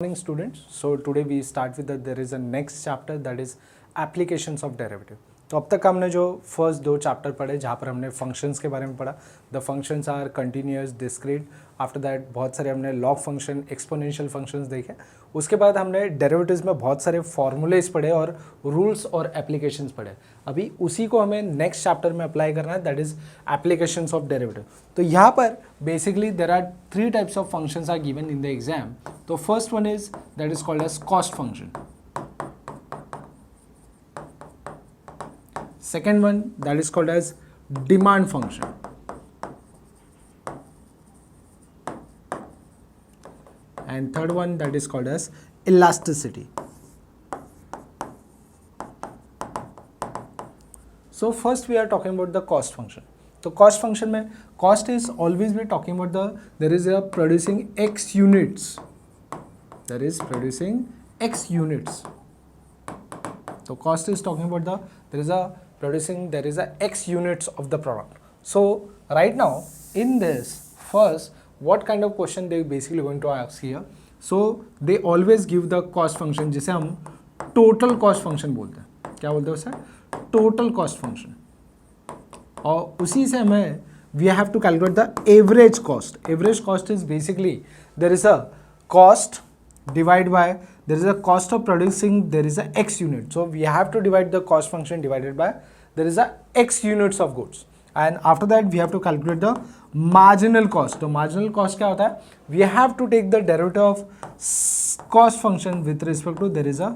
Morning students. So today we start with there is a next chapter that is applications of derivative. तो अब तक हमने जो first दो चैप्टर पढ़े जहाँ पर हमने फंक्शंस के बारे में पढ़ा. The functions are continuous, discrete. After that बहुत सारे हमने लॉग फंक्शन, एक्सपोनेंशियल फंक्शंस देखे. उसके बाद हमने डेरिवेटिव्स में बहुत सारे फॉर्मूलेज पढ़े और रूल्स और एप्लीकेशंस पढ़े. अभी उसी को हमें नेक्स्ट चैप्टर में अप्लाई करना है, that is applications of derivative. तो यहाँ पर basically there are three types of functions are given in the exam. तो first one is that is called as cost function. Second one that is called as demand function. And third one that is called as elasticity. So first we are talking about the cost function. So cost function में cost is always we are talking about there is a producing x units. There is producing x units. So cost is talking about there is a x units of the product. So right now in this first what kind of question they basically going to ask here. So they always give the cost function जिसे हम total cost function बोलते हैं. क्या बोलते हैं उसे? Total cost function. और उसी से हमें we have to calculate the average cost. Average cost is basically there is a cost divided by there is a cost of producing, there is a x unit. So we have to divide the cost function divided by there is a x units of goods. And after that we have to calculate the marginal cost. तो marginal cost क्या होता है? We have to take the derivative of cost function with respect to there is a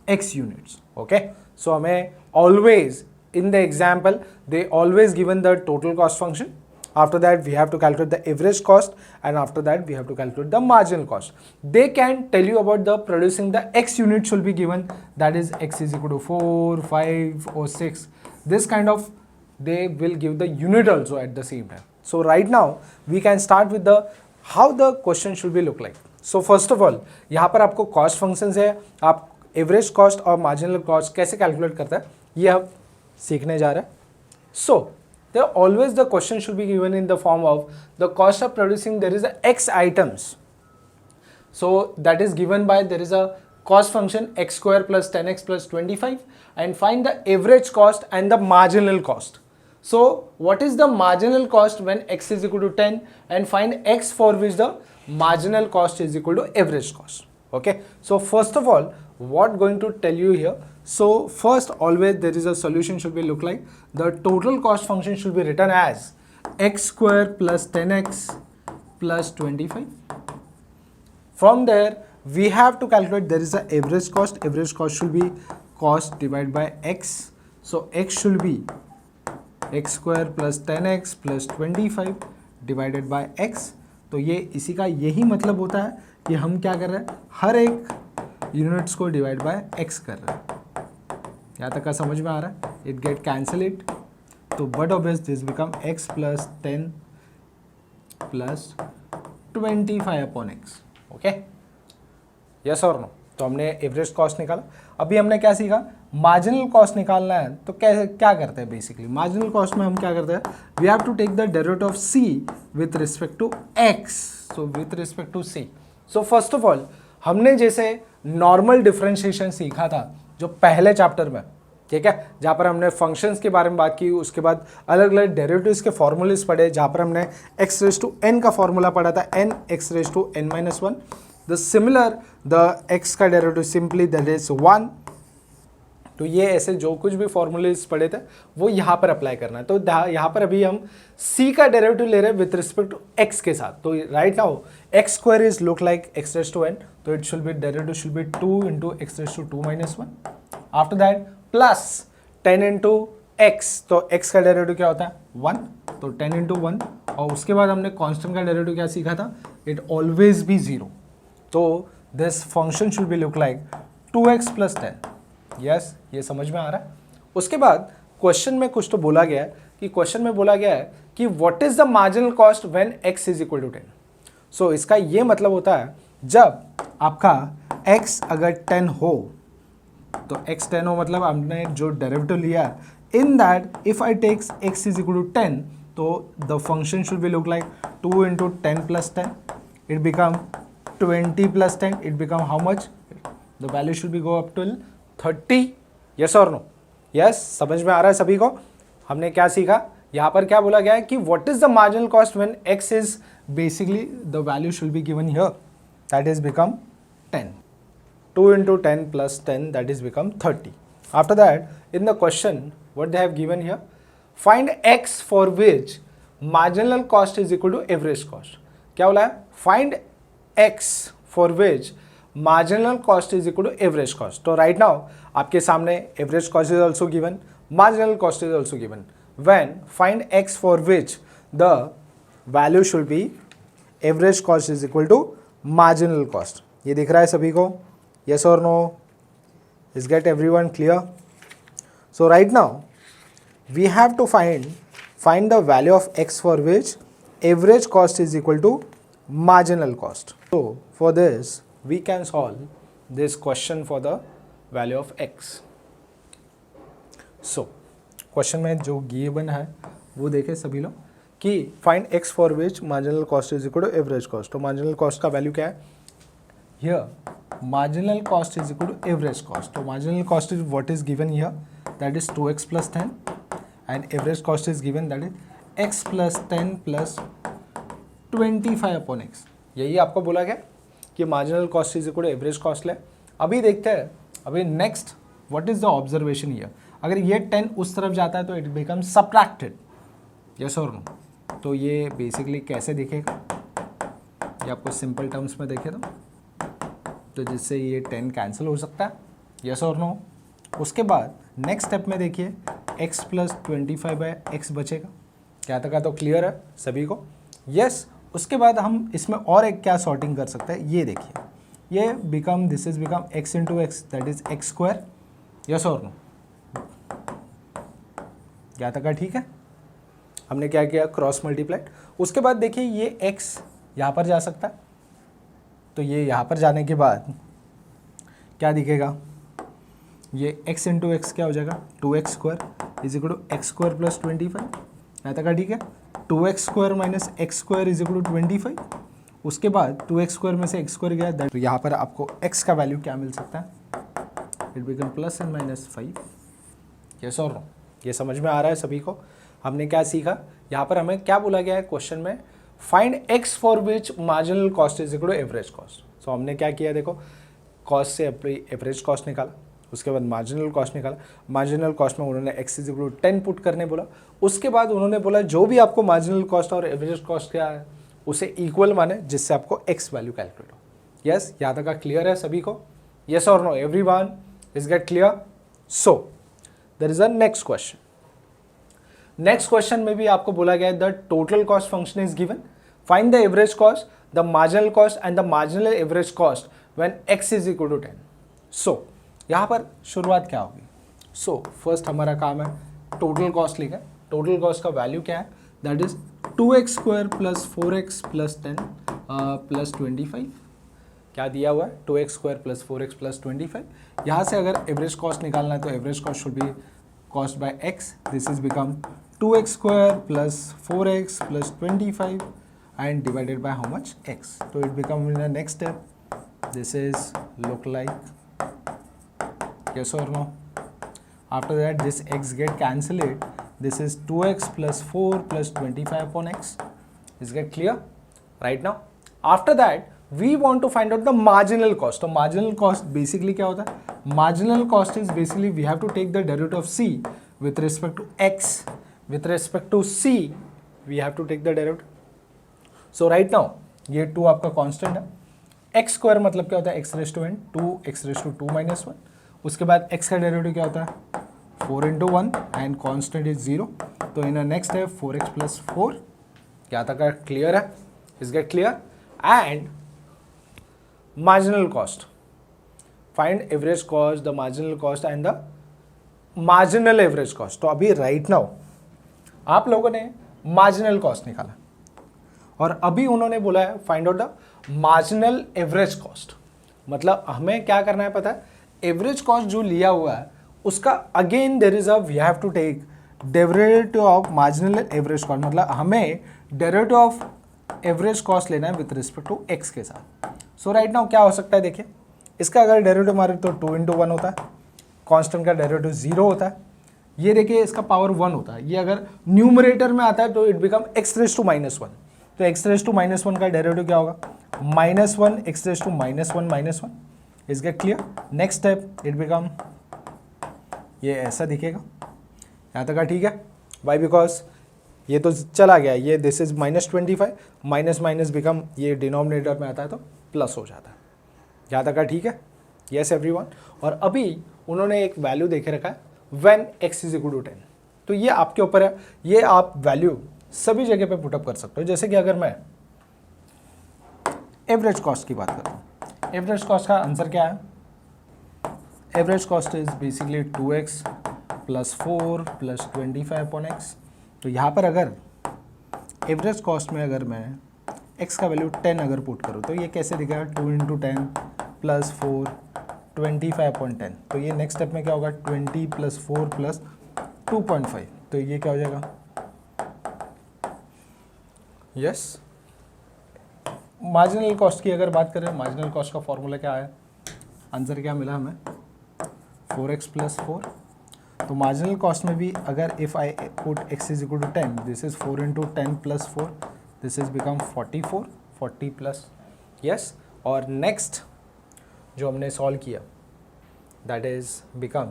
x units. Okay. So हमें always in the example they always given the total cost function. After that we have to calculate the average cost, and after that we have to calculate the marginal cost. They can tell you about the producing the x units will be given, that is x is equal to 4, 5 or 6. This kind of they will give the unit also at the same time. So right now we can start with the how the question should be look like. So first of all यहाँ पर आपको cost functions है, आप average cost और marginal cost कैसे calculate करता है ये आप सीखने जा रहे हैं. So there always the question should be given in the form of the cost of producing there is a x items. So that is given by there is a cost function x square plus 10x plus 25, and find the average cost and the marginal cost. So what is the marginal cost when x is equal to 10, and find x for which the marginal cost is equal to average cost. Okay. So first of all what going to tell you here. So first always there is a solution should be look like the total cost function should be written as x square plus 10x plus 25. From there we have to calculate there is a average cost. Average cost should be cost divided by x. So x should be x square plus 10x plus 25 divided by x. तो ये इसी का यही मतलब होता है कि हम क्या कर रहे हैं, हर एक यूनिट्स को डिवाइड बाय x कर रहे हैं. यहाँ तक का समझ में आ रहा है? It get cancel it. तो but obvious this become x plus 10 plus 25 upon x. Okay, yes और नो. तो हमने एवरेज कॉस्ट निकाला. अभी हमने क्या सीखा, मार्जिनल कॉस्ट निकालना है. तो कैसे क्या करते हैं बेसिकली मार्जिनल कॉस्ट में हम क्या करते हैं, we have to take the derivative of c with respect to x. So with respect to c. So first of all हमने जैसे नॉर्मल डिफरेंशिएशन सीखा था जो पहले चैप्टर में, ठीक है, जहाँ पर हमने फंक्शंस के बारे में बात की. उसके बाद अलग अलग डेरिवेटिव्स के फॉर्मूलेस पढ़े, जहाँ पर हमने x रेज टू n का फॉर्मूला पढ़ा था, n x raise to n minus 1. The similar the x का डेरिवेटिव सिंपली दैट इज 1. तो ये ऐसे जो कुछ भी फॉर्मूलेस पढ़े थे वो यहाँ पर अप्लाई करना है. तो यहाँ पर अभी हम c का डेरिवेटिव ले रहे हैं विथ रिस्पेक्ट टू x के साथ. तो right now x square is look like x raise to n. तो it should be derivative should be 2 into x raise to 2 minus 1. After that plus 10 into x. तो x का derivative क्या होता है 1. तो 10 इंटू 1. और उसके बाद हमने कांस्टेंट का डेरिवेटिव क्या सीखा था, इट ऑलवेज बी 0. तो this function should be look like 2x plus 10. Yes, ये समझ में आ रहा है. उसके बाद क्वेश्चन में कुछ तो बोला गया है कि क्वेश्चन में बोला गया है कि what is the marginal cost when x is equal to 10. So इसका ये मतलब होता है जब आपका x अगर 10 हो, तो x 10 हो मतलब हमने जो डेरिवेटिव लिया in that if I takes x is equal to 10, तो the function should be look like 2 into 10 plus 10. It become 20 plus 10, it become how much? The value should be go up till 30. Yes or no? Yes, समझ में आ रहा है सभी को? हमने क्या सीखा? यहाँ पर क्या बोला गया है कि what is the marginal cost when x is basically the value should be given here, that is become 10. 2 into 10 plus 10, that is become 30. After that, in the question, what they have given here, find x for which marginal cost is equal to average cost. क्या बोला है? Find x for which marginal cost is equal to average cost. तो right now आपके सामने average cost is also given, marginal cost is also given. When find x for which the value should be average cost is equal to marginal cost. ये दिख रहा है सभी को? Yes or no? Is get everyone clear? So right now we have to find the value of x for which average cost is equal to marginal cost. So for this we can solve this question for the value of x. So question में जो given है वो देखें सभी लोग कि find x for which marginal cost is equal to average cost. तो marginal cost का वैल्यू क्या है? Here marginal cost is equal to average cost. तो marginal cost is what is given here, that is 2x plus 10 and average cost is given that is x plus 10 plus 25 upon x. यही आपको बोला गया कि marginal cost is equal to average cost ले. अभी देखते हैं अभी next what is the observation here. अगर ये 10 उस तरफ जाता है तो इट बिकम सब्ट्रैक्टेड. यस और नो? तो ये बेसिकली कैसे दिखेगा, ये आपको सिंपल टर्म्स में देखे तो जिससे ये 10 कैंसिल हो सकता है. यस और नो? उसके बाद नेक्स्ट स्टेप में देखिए x plus 25/x बचेगा. क्या तक तो क्लियर है सभी को? यस. उसके बाद हम इसमें और एक क्या सॉर्टिंग कर सकते हैं, ये देखिए ये become this is become x into x, that is x square. Yes और नो? क्या तक ठीक है? हमने क्या किया, क्रॉस मल्टीप्लाइड. उसके बाद देखिए ये x यहाँ पर जा सकता है, तो ये यहाँ पर जाने के बाद क्या दिखेगा, ये x इंटू एक्स क्या हो जाएगा, 2x square is equal to x square plus 25. यहाँ तक ठीक है? 2x square minus x square is equal to 25. उसके बाद 2x स्क्वायर में से x स्क्वायर गया, तो यहाँ पर आपको x का वैल्यू क्या मिल सकता है, it become plus and minus 5. Yes और नो? ये समझ में आ रहा है सभी को? हमने क्या सीखा यहाँ पर, हमें क्या बोला गया है क्वेश्चन में, find x for which marginal cost is equal to average cost. So हमने क्या किया, देखो कॉस्ट से एवरेज कॉस्ट निकाला, उसके बाद मार्जिनल कॉस्ट निकाला. मार्जिनल कॉस्ट में उन्होंने x is equal to 10 put करने बोला. उसके बाद उन्होंने बोला जो भी आपको मार्जिनल कॉस्ट और एवरेज कॉस्ट क्या है उसे इक्वल माने, जिससे आपको x वैल्यू कैलकुलेट हो. यस, यहाँ तक का क्लियर है सभी को? यस और no everyone? Is get clear? So there is a next question. Next question में भी आपको बोला गया है the total cost function is given, find the average cost, the marginal cost and the marginal average cost when x is equal to 10. सो यहाँ पर शुरुआत क्या होगी. सो फर्स्ट हमारा काम है टोटल कॉस्ट लिखा है. टोटल कॉस्ट का वैल्यू क्या है, that is 2x square plus 4x plus 10 plus 25. क्या दिया हुआ है, 2x square plus 4x plus 25. यहाँ से अगर एवरेज कॉस्ट निकालना है तो average cost should be cost by x. This is become 2x square plus 4x plus 25 and divided by how much, x. So it become in the next step, this is look like, yes or no? After that this x get cancelled, this is 2x plus 4 plus 25 upon x. Is get clear right now? After that we want to find out the marginal cost. So marginal cost basically क्या होता है, marginal cost is basically we have to take the derivative of c with respect to x, with respect to c we have to take the derivative. So right now ये 2 आपका constant है. X square मतलब क्या होता है, x raise to n 2x⁻² minus 1. उसके बाद x का डेरिवेटिव क्या होता है, 4 into 1 एंड कांस्टेंट इज 0. तो इन नेक्स्ट है 4x प्लस 4. क्या तक क्लियर है? Is get clear? And marginal cost, find average cost, the marginal cost and the marginal average cost. तो अभी राइट नाउ आप लोगों ने मार्जिनल कॉस्ट निकाला और अभी उन्होंने बोला है find out the marginal average cost. मतलब हमें क्या करना है पता है, एवरेज कॉस्ट जो लिया हुआ है उसका again there is a we have to take derivative of marginal average cost. मतलब हमें डेरिवेटिव ऑफ एवरेज कॉस्ट लेना है विथ रिस्पेक्ट टू एक्स के साथ. सो राइट नाउ क्या हो सकता है, देखिए इसका अगर डेरिवेटिव मारे तो 2 × 1 होता है, कांस्टेंट का डेरिवेटिव 0 होता है, ये देखिए इसका पावर 1 होता है, ये अगर न्यूमरेटर में आता है तो इट बिकम x⁻⁻1, तो x⁻⁻1 का डेरिवेटिव क्या होगा, -1 x⁻⁻1 is get clear. Next step it become ये ऐसा दिखेगा, यहाँ तक का ठीक है, वाई बिकॉज ये तो चला गया, ये this is -25 minus minus become ये डिनोमिनेटर में आता है तो प्लस हो जाता है, यहाँ तक का ठीक है, यस एवरीवन। और अभी उन्होंने एक वैल्यू देखे रखा है व्हेन x = 10, तो ये आपके ऊपर है, ये आप वैल्यू सभी जगह पे पुटअप कर सकते हो। जैसे कि अगर मैं एवरेज कॉस्ट की बात करता हूँ, एवरेज कॉस्ट का आंसर क्या है, average cost is basically 2x + 4 + 25/x। तो यहाँ पर अगर एवरेज कॉस्ट में अगर मैं x का वैल्यू 10 अगर पुट करूँ तो ये कैसे दिखेगा, 2 × 10 + 4 25/10। तो ये नेक्स्ट स्टेप में क्या होगा, 20 + 4 + 2.5, तो ये क्या हो जाएगा, यस। मार्जिनल कॉस्ट की अगर बात करें, मार्जिनल कॉस्ट का फॉर्मूला क्या है, आंसर क्या मिला हमें, 4x + 4। तो मार्जिनल कॉस्ट में भी अगर if I put x = 10, this is 4 × 10 + 4, this is become 44, 40 plus, yes. और नेक्स्ट जो हमने सॉल्व किया that is become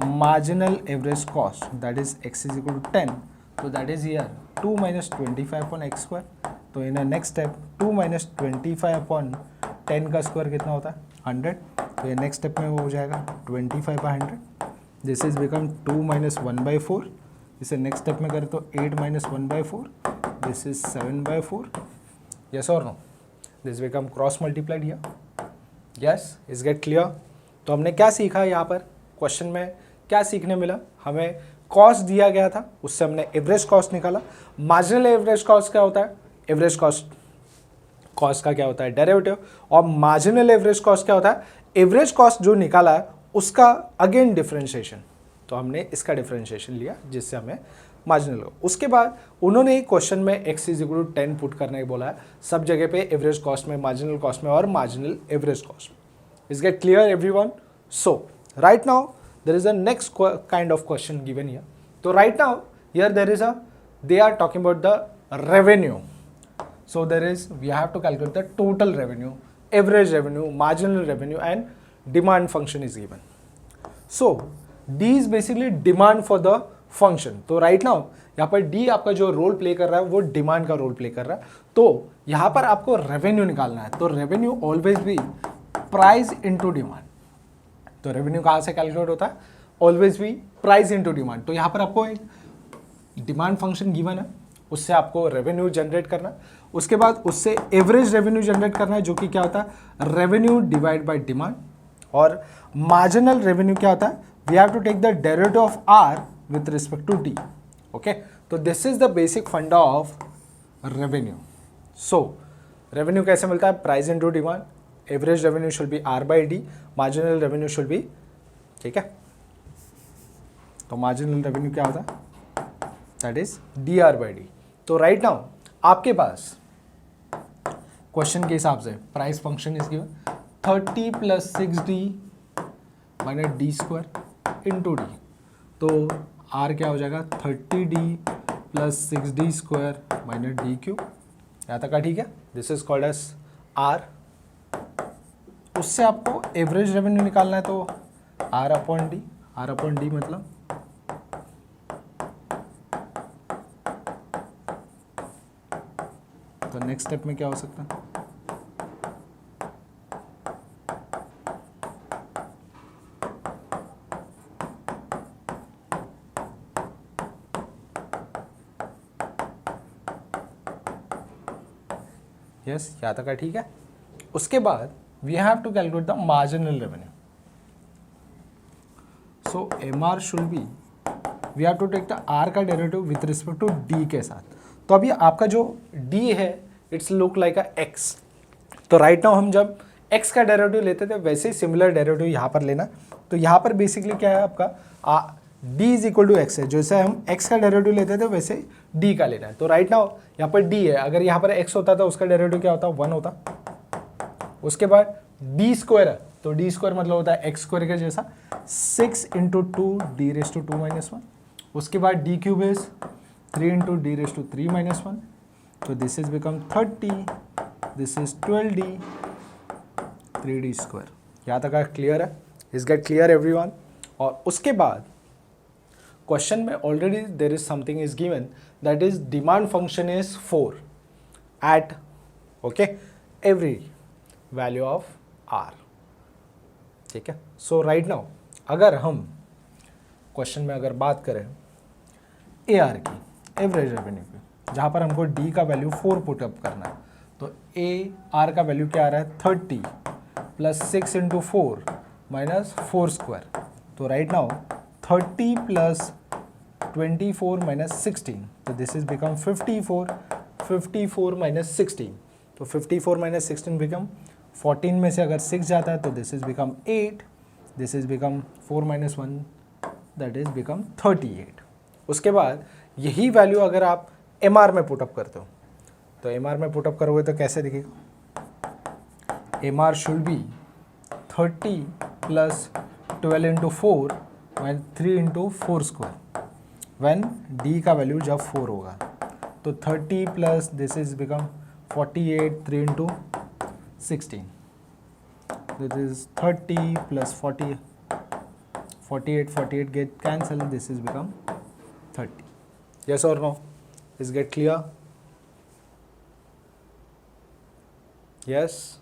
marginal average cost, that is x = 10, तो दैट इज हियर 2 - 25/x²। तो इन नेक्स्ट स्टेप 2 - 25/10 का स्क्वायर कितना होता है, 100। तो ये नेक्स्ट स्टेप में वो हो जाएगा 25/100, दिस इज बिकम 2 - 1/4। इसे नेक्स्ट स्टेप में करें तो 8 - 1/4, दिस इज 7/4, यस और no, this become cross multiplied here, yes, is get clear. तो हमने क्या सीखा यहाँ पर, क्वेश्चन में क्या सीखने मिला, हमें कॉस्ट दिया गया था, उससे हमने एवरेज कॉस्ट निकाला। मार्जिनल एवरेज कॉस्ट क्या होता है, एवरेज कॉस्ट का क्या होता है, डेरिवेटिव। और मार्जिनल एवरेज कॉस्ट क्या होता है, एवरेज कॉस्ट जो निकाला है उसका अगेन डिफरेंशिएशन। तो हमने इसका डिफरेंशिएशन लिया जिससे हमें मार्जिनल। उसके बाद उन्होंने क्वेश्चन में x = 10 पुट करने को बोला है, सब जगह पे एवरेज कॉस्ट में, मार्जिनल कॉस्ट में और मार्जिनल एवरेज कॉस्ट में। Is get clear everyone. So right now there is a next kind of question given here. So right now here there is they are talking about the revenue. So there is, we have to calculate the total revenue, average revenue, marginal revenue and demand function is given. So D is basically demand for the function. तो right now यहाँ पर D आपका जो role play कर रहा है वो demand का रोल प्ले कर रहा है। तो यहाँ पर आपको रेवेन्यू निकालना है, तो रेवेन्यू ऑलवेज भी प्राइस इंटू डिमांड। तो रेवेन्यू कहाँ से कैलकुलेट होता है, ऑलवेज भी प्राइस इंटू डिमांड। तो यहाँ पर आपको एक डिमांड फंक्शन गिवन है, उससे आपको रेवेन्यू जनरेट करना है, उसके बाद उससे एवरेज रेवेन्यू जनरेट करना है जो कि क्या होता है, रेवेन्यू डिवाइड बाय डिमांड। और मार्जिनल रेवेन्यू क्या होता है, we have to take the derivative of R with respect to D. Okay, तो this is the basic funda of revenue. So revenue कैसे मिलता है, price into demand, average revenue should be R by D, marginal revenue should be, ठीक है। तो marginal revenue क्या होता है, that is D R by D. तो राइट नाउ आपके पास क्वेश्चन के हिसाब से price function is given 30 + 6d minus D square into D. तो आर क्या हो जाएगा, 30d + 6d square minus D cube, यहाँ तक का ठीक है। This is called as R. उससे आपको एवरेज रेवेन्यू निकालना है तो R upon D, R upon D मतलब तो नेक्स्ट स्टेप में क्या हो सकता है, यस, यहाँ तक का ठीक है। उसके बाद we have to calculate the marginal revenue. So M R should be, we have to take the R का derivative with respect to D के साथ। तो अभी आपका जो डी है it's look like a X. तो राइट नाउ हम जब एक्स का डेरिवेटिव लेते थे वैसे ही सिमिलर डेरिवेटिव यहाँ पर लेना। तो यहाँ पर बेसिकली क्या है आपका D is equal to x है, जैसे हम एक्स का डेरिवेटिव लेते थे वैसे डी का लेना है। तो राइट नाउ यहाँ पर डी है, अगर यहाँ पर एक्स होता था उसका डेरिवेटिव क्या होता, 1 होता। उसके बाद डी स्क्वायर है, तो डी स्क्वायर मतलब होता है एक्स स्क्वायर के जैसा, 6 into 2 D raise to 2 minus 1। उसके बाद D cube is 3 into D raise to 3 minus 1, तो this is become 30, this is 12d 3d square. यहाँ तक क्लियर है? Is get clear everyone? और उसके बाद क्वेश्चन में already there is something is given, that is demand function is 4 at okay every value of R. ठीक है, सो right now अगर हम क्वेश्चन में अगर बात करें ए आर की एवरेज रेवेन्यू की, जहाँ पर हमको डी का वैल्यू 4 पुट अप करना है, तो ए आर का वैल्यू क्या आ रहा है 30 प्लस 6 इंटू 4 माइनस 4 स्क्वायर, तो राइट नाउ 30 प्लस 24 माइनस 16, तो दिस इज बिकम 54 माइनस 16, तो 54 माइनस 16 बिकम 14 में से अगर 6 जाता है तो this is become 8, this is become 4 minus 1 that is become 38। उसके बाद यही वैल्यू अगर आप एम आर में पुटअप करते हो, तो एम आर में पुटअप करोगे तो कैसे दिखेगा? M R should be 30 plus 12 into 4 and 3 into 4 square, when D का वैल्यू जब 4 होगा, तो 30 plus this is become 48, 3 into 16, this is 30 plus 40, 48 get cancelled, this is become 30. Yes or no? Is get clear? Yes.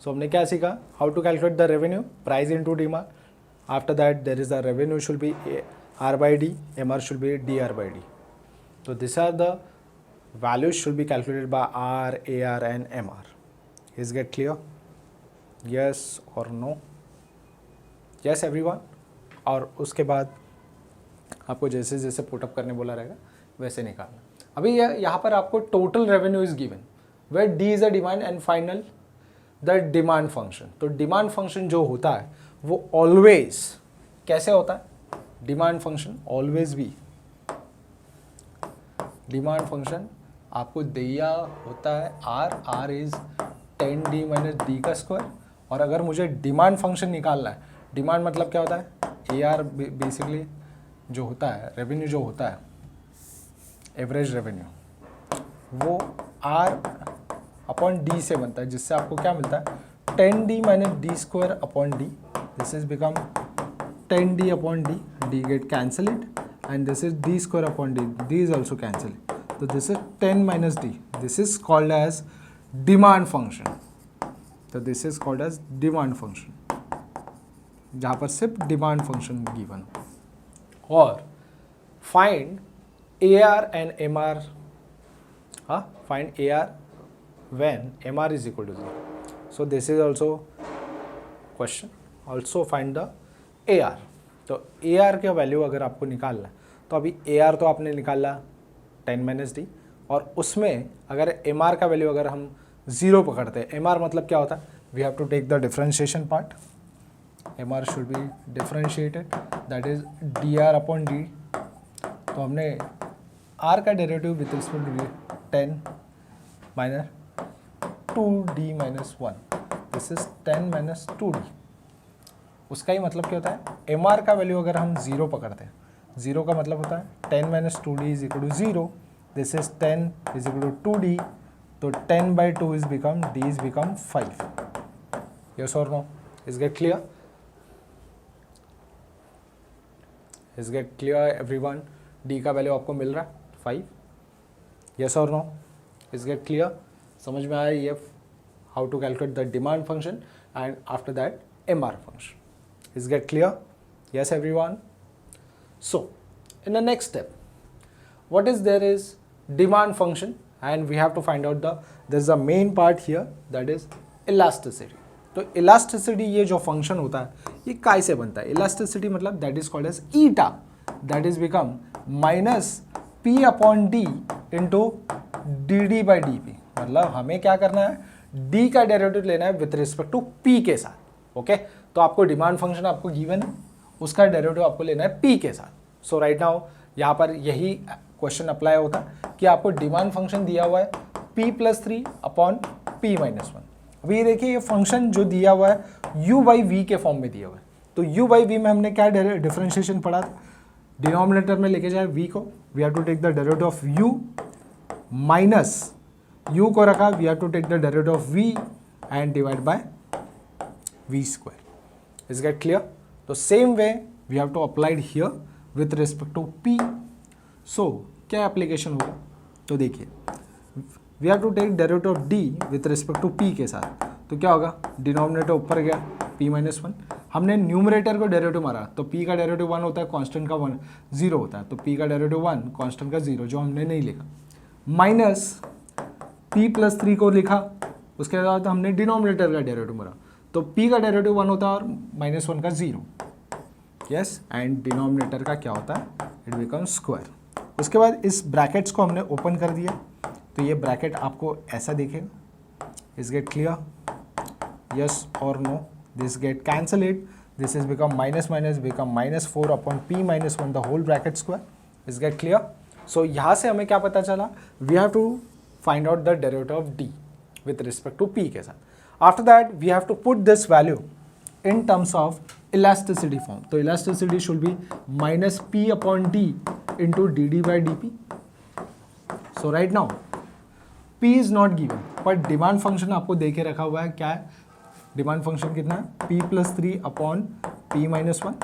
So हमने क्या सीखा? How to calculate the revenue, price into demand. After that there is the revenue should be R by D, MR should be DR by D. So these are the values should be calculated by R, AR and MR. Is get clear? Yes or no? Yes everyone? और उसके बाद आपको जैसे जैसे put up करने बोला रहेगा वैसे निकालना। अभी यहाँ पर आपको total revenue is given where D is a demand and final the demand function. तो डिमांड फंक्शन जो होता है वो ऑलवेज कैसे होता है? डिमांड फंक्शन ऑलवेज भी डिमांड फंक्शन आपको दिया होता है R is 10d minus D का स्क्वायर। और अगर मुझे डिमांड फंक्शन निकालना है, डिमांड मतलब क्या होता है? ए आर बेसिकली जो होता है रेवेन्यू जो होता है एवरेज रेवेन्यू, वो आर अपॉन डी से बनता है, जिससे आपको क्या मिलता है 10d minus D square upon D, this is become 10d upon D, D get cancelled and this is D square upon D is also cancelled, तो this is 10 minus D, this is called as demand function. तो this is called as demand function, जहाँ पर सिर्फ demand function given. और find A R and M R, हाँ find A R when M R is equal to 0। So this is also question, also find the A R. तो A are का value अगर आपको निकालना है, तो अभी ए आर तो आपने निकाला 10 माइनस डी, और उसमें अगर एम आर का वैल्यू अगर हम 0 पकड़ते हैं, एम आर मतलब क्या होता है? We have to take the differentiation part, M R should be differentiated that is D R upon D. तो हमने आर का derivative with respect to 10 minus 2d minus 1, this is 10 minus 2d। उसका ही मतलब क्या होता है? एम आर का value अगर हम 0 पकड़ते हैं, 0 का मतलब होता है 10 minus 2d is equal to 0, this is 10 is equal to 2d, तो 10 by 2 is become d is become 5. Yes or no? Is get clear? Is get clear everyone? d का वैल्यू आपको मिल रहा है 5. Yes or no? Is get clear? समझ में आया ये how to calculate the demand function and after that MR function. Is get clear? Yes everyone? So in the next step, what is there is demand function and we have to find out there's a main part here that is elasticity. तो elasticity ये जो function होता है ये काय से बनता है? elasticity मतलब that is called as eta, that is become minus p upon d into dd by dp। मतलब हमें क्या करना है? d का डेरिवेटिव लेना है विथ रिस्पेक्ट टू p के साथ। ओके तो आपको डिमांड फंक्शन आपको गिवन है, उसका डेरिवेटिव आपको लेना है p के साथ। सो राइट नाउ यहाँ पर यही क्वेश्चन अप्लाई होता है कि आपको डिमांड फंक्शन दिया हुआ है p+3 अपॉन p-1। अभी ये देखिए ये फंक्शन जो दिया हुआ है u बाई वी के फॉर्म में दिया हुआ है, तो u बाई वी में हमने क्या डिफरेंशिएशन पढ़ा था, डिनोमिनेटर में लेके जाए v को, we have to take the derivative of u minus u को रखा, we have to take the derivative of v and divide by v square. Is get clear? तो same way we have to applied here with respect to p। So क्या application होगा, तो देखिए we have to take derivative of d with respect to p के साथ, तो क्या होगा, डिनोमिनेटर ऊपर गया p माइनस वन, हमने न्यूमरेटर को डेरिवेटिव मारा तो p का डेरिवेटिव 1 होता है, कांस्टेंट का 1 0 होता है, तो p का डेरिवेटिव 1 कांस्टेंट का 0 जो हमने नहीं लिखा, माइनस p प्लस 3 को लिखा, उसके बाद हमने डिनोमिनेटर का डेरिवेटिव मारा तो p का डेरिवेटिव 1 होता है और माइनस 1 का 0, यस, एंड डिनोमिनेटर का क्या होता है, इट बिकम स्क्वायर। उसके बाद इस ब्रैकेट्स को हमने ओपन कर दिया, तो ये ब्रैकेट आपको ऐसा दिखेगा। Is get clear? यस और no? This get cancel it, this is become minus minus become -4 upon p minus 1 the whole bracket square. Is get clear? So यहाँ से हमें क्या पता चला, we have to find out the derivative of d with respect to p के साथ। After that we have to put this value in terms of elasticity form, तो elasticity should be minus p upon d into dd by dp। So right now p is not given, पर demand function आपको दे के रखा हुआ है, क्या है डिमांड फंक्शन कितना है, p plus 3 upon p minus 1।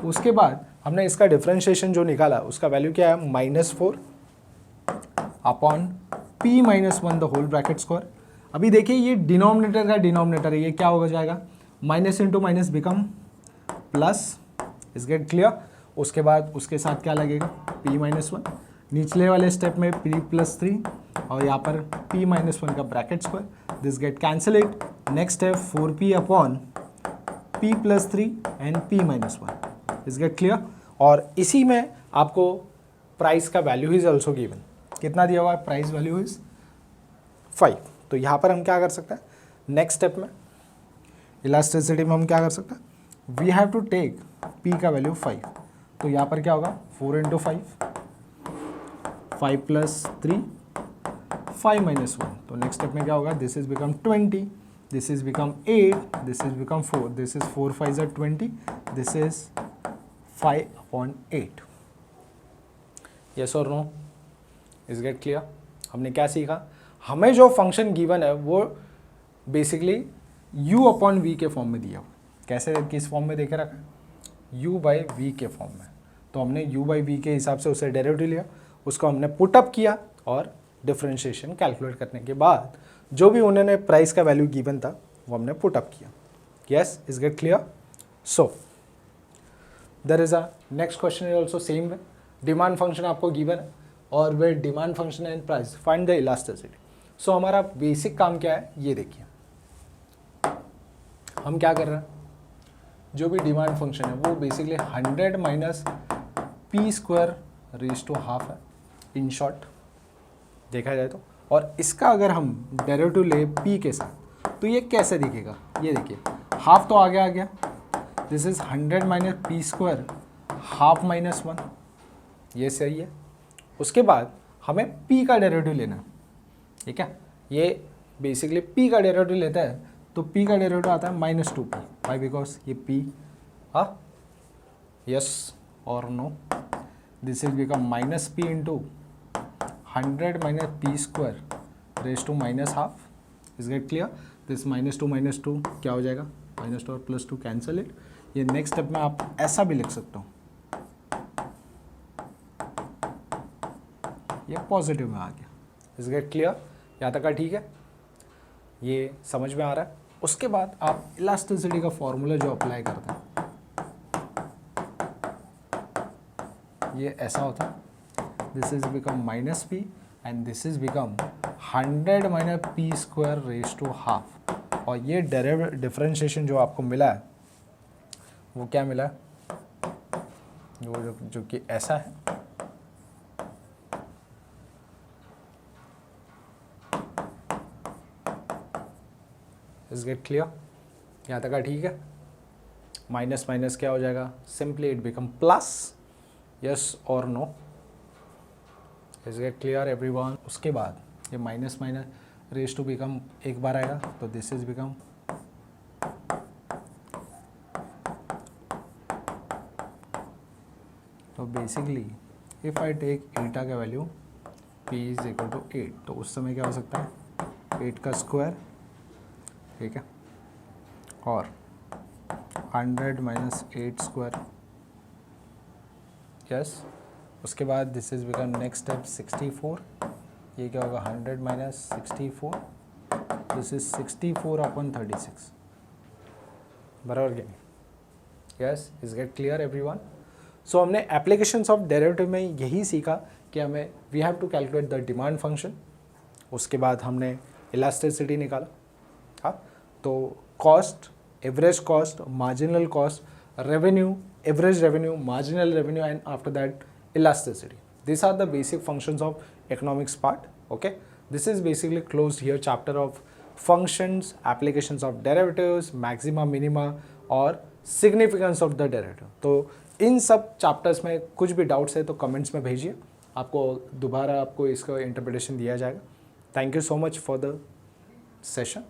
उसके बाद हमने इसका डिफरेंशिएशन जो निकाला उसका वैल्यू क्या है, -4 upon p minus 1 the whole bracket square. अभी देखिए ये डिनोमिनेटर का डिनोमिनेटर है, ये क्या हो जाएगा, minus into minus become plus. Is get clear? उसके बाद उसके साथ क्या लगेगा, p माइनस 1, निचले वाले स्टेप में p प्लस 3 और यहाँ पर p माइनस 1 का bracket square, this get cancel it. Next step 4p upon p plus 3 and p minus 1। Is get clear? और इसी में आपको प्राइस का वैल्यू इज ऑल्सो गिवन, कितना दिया हुआ है, प्राइस वैल्यू इज 5। तो यहाँ पर हम क्या कर सकते हैं, नेक्स्ट स्टेप में इलास्टिसिटी में हम क्या कर सकते हैं, we have to take p का वैल्यू 5, तो यहाँ पर क्या होगा 4 इंटू 5 प्लस 3 5 माइनस 1, तो नेक्स्ट स्टेप में क्या होगा, this is become 20, this is become 8, this is become 4, this is 4 5 20, this is 5 upon 8। Yes और नो? Is get clear? हमने क्या सीखा, हमें जो फंक्शन गिवन है वो बेसिकली u अपॉन वी के फॉर्म में दिया हुआ, कैसे किस फॉर्म में देखे रखा है, u बाई वी के फॉर्म में, तो हमने u बाई वी के हिसाब से उसे डेरिवेटिव लिया, उसको हमने पुटअप किया और डिफरेंशिएशन कैलकुलेट करने के बाद जो भी उन्होंने प्राइस का वैल्यू गिवन था वो हमने पुटअप किया। Yes, is get clear? So there is a next question is also same way, demand function आपको गिवन है और वे demand function and price, find the elasticity. So हमारा बेसिक काम क्या है, ये देखिए हम क्या कर रहे हैं, जो भी डिमांड फंक्शन है वो basically 100 minus p square raise to half है इन शॉर्ट देखा जाए तो, और इसका अगर हम डेरिवेटिव ले p के साथ तो ये कैसे दिखेगा, ये देखिए हाफ तो आगे आ गया, this is 100 minus p square half minus 1, ये सही है। उसके बाद हमें p का डेरिवेटिव लेना है, ठीक है, ये बेसिकली p का डेरिवेटिव लेता है तो p का डेरिवेटिव आता है -2p, वाई बिकॉज ये p, यस और no, this is become minus p into 100 minus p square raise to minus half. Is get clear? This -2 क्या हो जाएगा, -2 और +2 कैंसल इट। ये नेक्स्ट स्टेप में आप ऐसा भी लिख सकते हो, ये पॉजिटिव में आ गया। Is get clear? यहाँ तक का ठीक है, ये समझ में आ रहा है। उसके बाद आप इलास्टिसिटी का फॉर्मूला जो अप्लाई करते हैं ये ऐसा होता है, this is become -p and this is become 100 minus p square raise to half, और ये डिफरेंशिएशन जो आपको मिला है वो क्या मिला है, जो कि ऐसा है, इज गेट क्लियर? यहाँ तक का ठीक है। माइनस माइनस क्या हो जाएगा, simply it become plus. Yes और no? Is get clear everyone? उसके बाद ये minus minus raise to become एक बार आएगा, तो दिस इज बिकम तो basically if I take eta का value p is equal to 8, तो उस समय क्या हो सकता है 8 का स्क्वायर, ठीक है, और 100 माइनस 8 स्क्वायर, यस। उसके बाद this is become next step 64, ये क्या होगा 100 माइनस 64, दिस इज 64 अपॉन 36, बराबर क्या, yes, is get clear everyone. So हमने एप्लीकेशंस ऑफ डेरिवेटिव में यही सीखा कि हमें we have to calculate the demand function, उसके बाद हमने इलास्टिसिटी निकाला, हाँ, तो cost, average cost, marginal cost, revenue, average revenue, marginal revenue, and after that elasticity. These are the basic functions of economics part. Okay, this is basically closed here chapter of functions, applications of derivatives, maxima, minima और significance of the derivative. तो इन सब chapters में कुछ भी doubts है तो comments में भेजिए, आपको दोबारा आपको इसका इंटरप्रिटेशन दिया जाएगा। Thank you so much for the session.